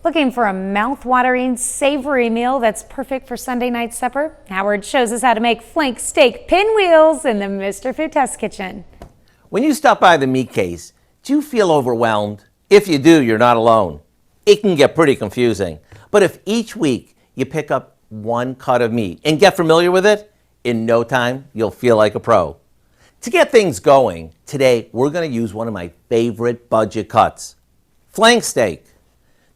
Looking for a mouth-watering, savory meal that's perfect for Sunday night supper? Howard shows us how to make flank steak pinwheels in the Mr. Food Test Kitchen. When you stop by the meat case, do you feel overwhelmed? If you do, you're not alone. It can get pretty confusing. But if each week you pick up one cut of meat and get familiar with it, in no time you'll feel like a pro. To get things going, today we're going to use one of my favorite budget cuts, flank steak.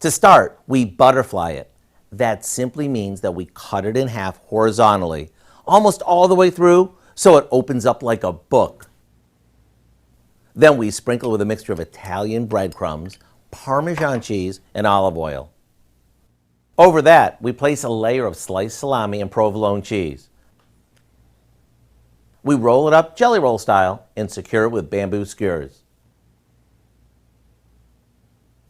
To start, we butterfly it. That simply means that we cut it in half horizontally, almost all the way through, so it opens up like a book. Then we sprinkle with a mixture of Italian breadcrumbs, Parmesan cheese, and olive oil. Over that, we place a layer of sliced salami and provolone cheese. We roll it up jelly roll style and secure it with bamboo skewers.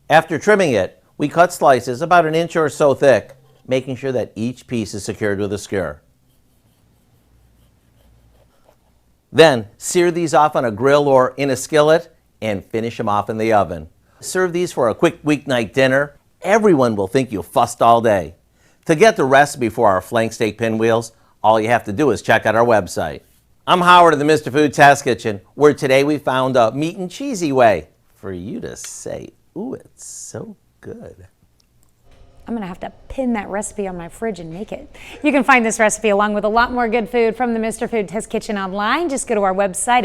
After trimming it, we cut slices about an inch or so thick, making sure that each piece is secured with a skewer. Then, sear these off on a grill or in a skillet and finish them off in the oven. Serve these for a quick weeknight dinner. Everyone will think you fussed all day. To get the recipe for our flank steak pinwheels, all you have to do is check out our website. I'm Howard of the Mr. Food Test Kitchen, where today we found a meat and cheesy way for you to say, ooh, it's so good. I'm going to have to pin that recipe on my fridge and make it. You can find this recipe along with a lot more good food from the Mr. Food Test Kitchen online. Just go to our website.